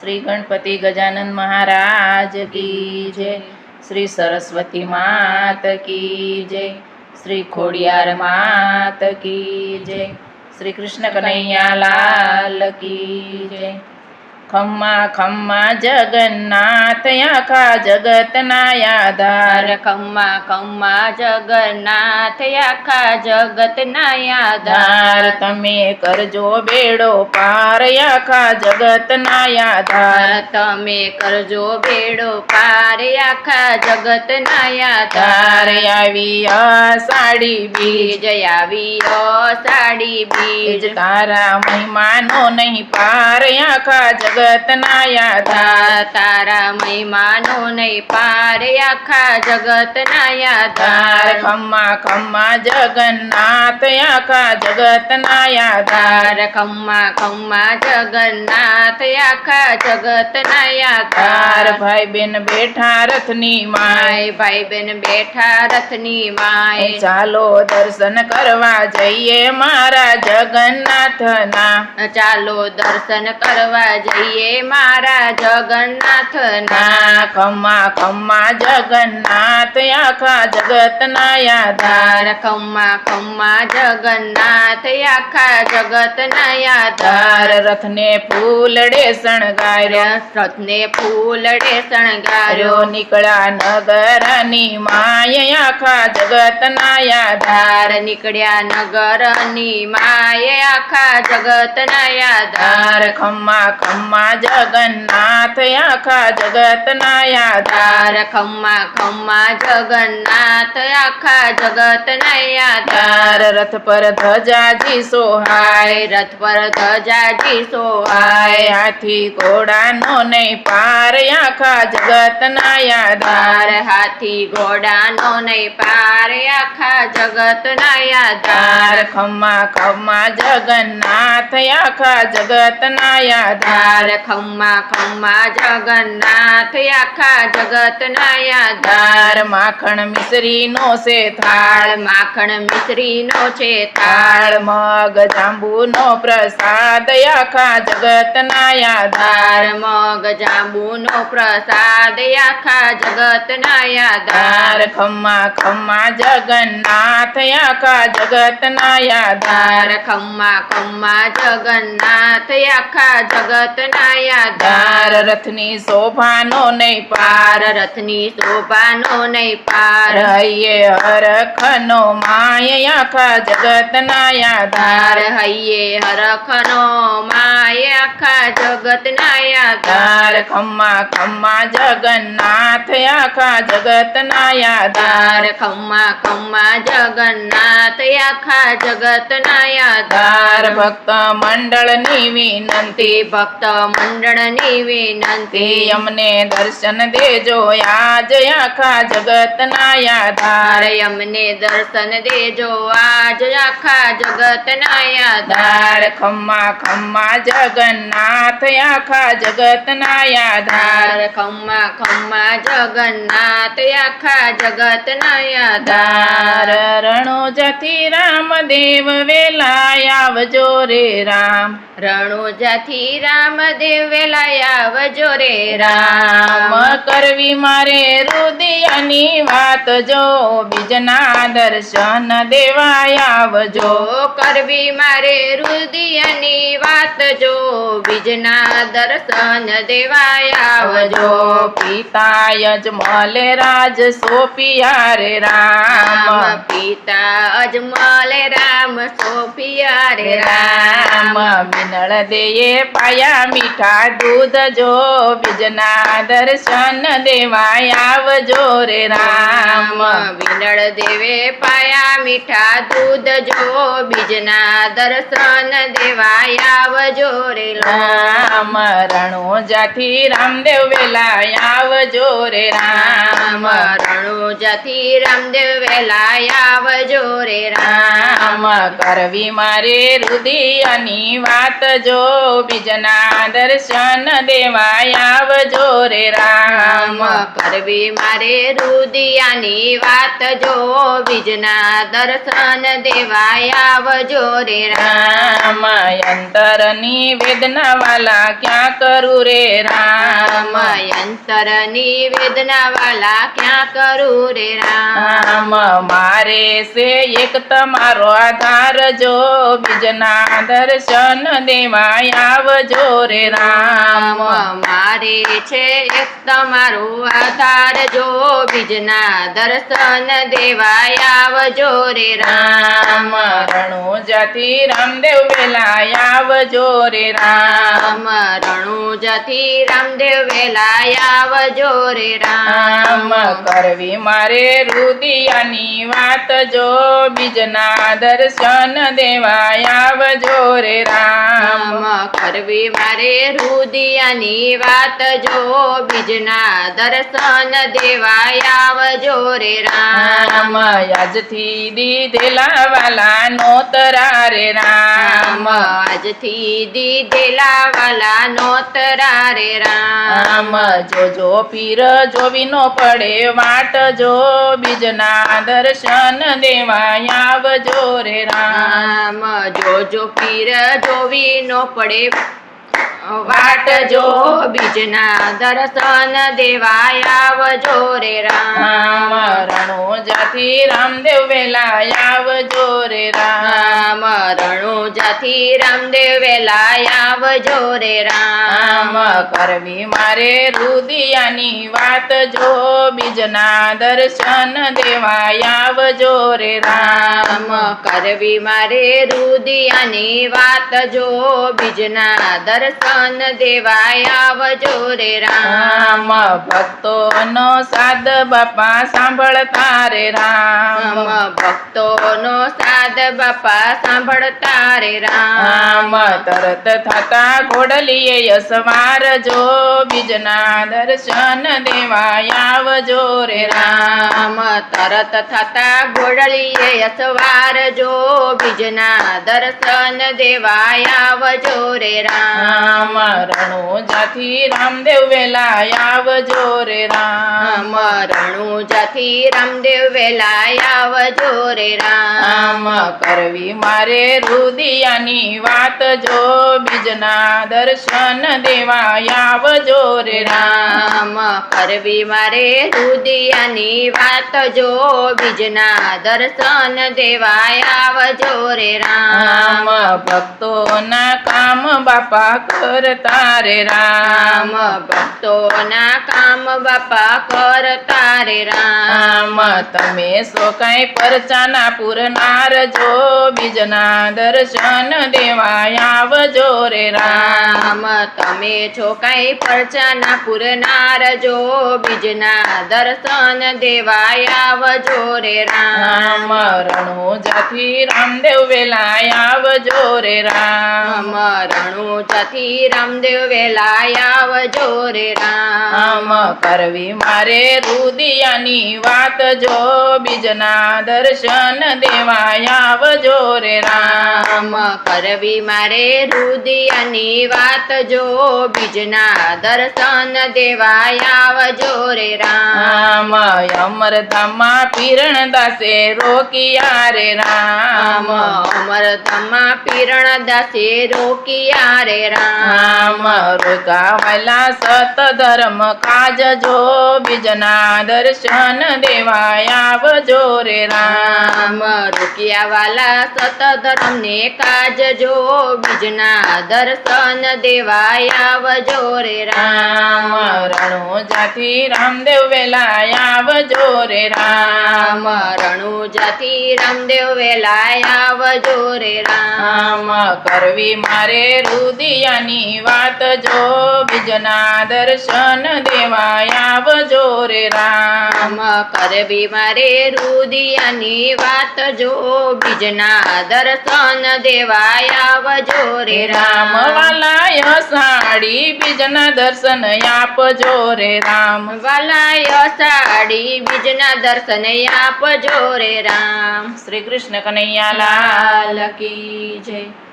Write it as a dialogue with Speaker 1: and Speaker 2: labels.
Speaker 1: श्री गणपति गजानन महाराज की जय। श्री सरस्वती मात की जय। श्री खोडियार मात की जय। श्री कृष्ण कन्हैया लाल की जय। खम्मा खम्मा जगन्नाथ आखा जगतना आधार।
Speaker 2: खम्मा खम्मा जगन्नाथ आखा जगतना आधार।
Speaker 1: तमे करजो बेड़ो पार आखा जगतना आधार।
Speaker 2: तमे करजो बेड़ो पार आखा जगतना आधार।
Speaker 1: आवी अषाढ़ी बीज
Speaker 2: आवी अषाढ़ी बीज।
Speaker 1: तारा महिमानो नहीं पार आखा जगतना आधार।
Speaker 2: तारा महिमानो नहीं पार आखा जगतना आधार।
Speaker 1: खम्मा खम्मा जगन्नाथ आखा जगतना आधार।
Speaker 2: खम्मा खम्मा जगन्नाथ आखा जगतना आधार।
Speaker 1: भाई बेन बैठा रथनी माय।
Speaker 2: भाई बेन बैठा रथनी माय।
Speaker 1: चालो दर्शन करवा जइए मारा जगन्नाथ ना।
Speaker 2: चालो दर्शन करवा जइए मारा जगन्नाथ ना।
Speaker 1: खम्मा खम्मा जगन्नाथ आखा जगतना आधार।
Speaker 2: खम्मा खम्मा जगन्नाथ आखा जगतना आधार।
Speaker 1: रथने फूलड़े शणगार्यो।
Speaker 2: रथने फूलड़े शणगार्यो।
Speaker 1: निकळा नगरनी माय आखा जगतना आधार।
Speaker 2: निकळ्या नगरनी माय आखा जगतना आधार।
Speaker 1: खम्मा खम्मा जगन्नाथ आखा जगतना आधार।
Speaker 2: खम्मा खम्मा जगन्नाथ आखा जगतना आधार।
Speaker 1: रथ पर ध्वजा जी सोहाय।
Speaker 2: रथ पर ध्वजा जी सोहाय।
Speaker 1: हाथी घोड़ा नो नहीं पार आखा जगतना आधार।
Speaker 2: हाथी घोड़ा नो नहीं पार आखा जगतना आधार।
Speaker 1: खम्मा खम्मा जगन्नाथ आखा जगतना आधार।
Speaker 2: खम्मा खम्मा जगन्नाथ आखा जगतना आधार।
Speaker 1: माखण मिश्री नो से थाल।
Speaker 2: माखण मिश्री नो छे थाल।
Speaker 1: मग जांबू नो प्रसाद आखा जगतना आधार।
Speaker 2: मग जांबू नो प्रसाद आखा जगतना आधार।
Speaker 1: खम्मा खम्मा जगन्नाथ आखा जगतना आधार।
Speaker 2: खम्मा खम्मा जगन्नाथ आखा जगतना आधार।
Speaker 1: रथनी शोभा नो नहीं पार।
Speaker 2: रथनी शोभा नो नहीं पार।
Speaker 1: हये हरखनो माय आखा जगतना आधार।
Speaker 2: हये हरखनो माय आखा जगतना आधार।
Speaker 1: खम्मा खम्मा जगन्नाथ आखा जगतना आधार।
Speaker 2: खम्मा खम्मा जगन्नाथ आखा जगतना आधार।
Speaker 1: भक्त मंडल नी विनंती।
Speaker 2: भक्त मंडल नी विनंती।
Speaker 1: अमने दर्शन देजो आज आखा जगतना आधार।
Speaker 2: अमने दर्शन देजो आज आखा जगतना आधार।
Speaker 1: खम्मा खम्मा जगन्नाथ आखा जगतना आधार।
Speaker 2: खम्मा खम्मा जगन्नाथ आखा जगतना आधार।
Speaker 1: रણોજાથી રામદેવ વેલા આવજો રે રામ।
Speaker 2: રણોજાથી રામદેવ વેલા આવજો રે
Speaker 1: રામ
Speaker 2: રામ।
Speaker 1: કરવી મારે રુદિયાની વાત જો બીજના દર્શન દેવા આવજો।
Speaker 2: કરવી મારે રુદિયાની વાત જો બીજના દર્શન દેવાય આવજો।
Speaker 1: પિતા યજમલ રાજ સોપિયા રે રામ।
Speaker 2: પિતા અજમલ રામ સોપિયા રે રામ।
Speaker 1: વિનળ દેએ પાયા મીઠા દૂધ જો બીજના દર્શન દેવાય આવજો રે રામ।
Speaker 2: વિનળ દેવે પાયા મીઠા દૂધ જો બીજના દર્શન દેવાય આવજો રે રામ।
Speaker 1: રણોજાથી રામદેવ વેલા આવજો રે રામ।
Speaker 2: રણોજાથી રામદેવ વેલા આવજો રે રામ।
Speaker 1: કરવી મારે રુદિયાની વાત જો બીજના દર્શન દેવા દેવા આવજો રે રામ
Speaker 2: કરવી મારે રુદિયાની વાત જો બીજના દર્શન દેવા આવજો રે રામ
Speaker 1: અંતરની વેદના વાલા ક્યાં કરું રે રામ
Speaker 2: અંતરની વેદના વાલા ક્યાં કરું રે રામ
Speaker 1: મારે છે એક તમારો આધાર જો બીજના દર્શન દેવા આવજો રે રામ
Speaker 2: મારે છે એક તમારો આધાર જો બીજના દર્શન દેવા આવજો રે રામ
Speaker 1: રણુજાથી રામદેવ વેલા આવજો રે રામ
Speaker 2: રણુજાથી રામદેવ વેલા આવજો રે રામ
Speaker 1: કરવી મારે રુદિયાની વાત જો બીજના દર્શન દેવા આવજો રે રામ
Speaker 2: કરવી મારે રુદિયાની વાત જો બીજના દર્શન દેવા આવજો રે રામ
Speaker 1: આજથી દીધેલા વાલા નોતરા રે રામ
Speaker 2: આજથી દીધેલા વાલા નોતરા રે રામ
Speaker 1: જોજો પીર જોવી નો પડે વાટ જો બીજના દર્શન દેવા આવજો રે રામ
Speaker 2: જોજો પીર જોવી નો પડે વાટ જો બીજના દર્શન દેવા આવજો રે રામ
Speaker 1: રણુજાથી રામદેવ વેલા આવજો રે રામ
Speaker 2: રણુજાથી રામદેવ વેલા આવજો રે રામ
Speaker 1: કરવી મારે રુદિયાની વાત જો બીજના દર્શન દેવા આવજો રે રામ
Speaker 2: કરવી મારે રુદિયાની વાત જો બીજના દર્શન દેવા આવજો રે રામ
Speaker 1: ભક્તોનો સાદ બાપા સાંભળતા રે રામ
Speaker 2: ભક્તોનો સાદ બાપા સાંભળતા રે રામ
Speaker 1: તરત થતા ઘોડલીએ યસવાર જો બીજના દર્શન દેવા આવજો રે રામ
Speaker 2: તરત થતા ઘોડલીએ યસવાર જો બીજના દર્શન દેવા આવજો રે રામ
Speaker 1: રણુજાથી રામદેવ વેલા આવજો રે રામ
Speaker 2: રણુજાથી રામદેવ વેલા આવજો રે રામ
Speaker 1: કરવી મારે રુદિયાની વાત જો બીજના દર્શન દેવા આવજો રે રામ
Speaker 2: કરવી મારે રુદિયાની વાત જો બીજના દર્શન દેવા આવજો રે રામ
Speaker 1: ભક્તોના કામ બાપા કરતા રે રામ
Speaker 2: ભક્તોના કામ બાપા કરતા રે રામ
Speaker 1: તમે સો કઈ પરચાના પૂરનાર જો બીજના દર્શન દેવા આવજો રે રામ
Speaker 2: તમે છો કઈ પરચાના પૂરનાર જો બીજના દર્શન દેવા આવજો રે રામ
Speaker 1: રણુજાથી રામદેવ વેલા આવજો રે રામ
Speaker 2: રણુજાથી રામદેવ વેલા આવજો રે રામ
Speaker 1: કરવી મારે રુદિયાની વાત જો બીજના દર્શન દેવા આવજો રે રામ
Speaker 2: કરવી મારે રુદિયાની વાત જો બીજના દર્શન દેવા આવજો રે રામ
Speaker 1: અમરધામમાં પીરણ દાસે રોકિયા રે રામ
Speaker 2: અમરધામમાં પીરણ દાસે રોકિયા રે રામ
Speaker 1: રોકાવાલા સત ધર્મ કાજ જો બીજના દર્શન દેવા આવજો રે રામ
Speaker 2: રોકિયા વાલા સત ધર્મ ને કાજ જો બીજના દર્શન દેવા આવજો રે રામ
Speaker 1: રણુજાથી રામદેવ વેલા આવજો રે રામ
Speaker 2: રણુજાથી રામદેવ વેલા આવજો રે રામ
Speaker 1: કરવી મારે રુદિયાની વાત જો બીજના દર્શન દેવા આવજો રે રામ
Speaker 2: કરવી મારે રુદિયાની વાત જો બીજના દર્શન દેવા આવજો રે
Speaker 1: રામ વાલાય સાડી બીજના દર્શન આપજો રે રામ
Speaker 2: વાલાય સાડી બીજના દર્શન આપજો રે રામ
Speaker 1: શ્રી કૃષ્ણ કનૈયા લાલ
Speaker 2: કી જય.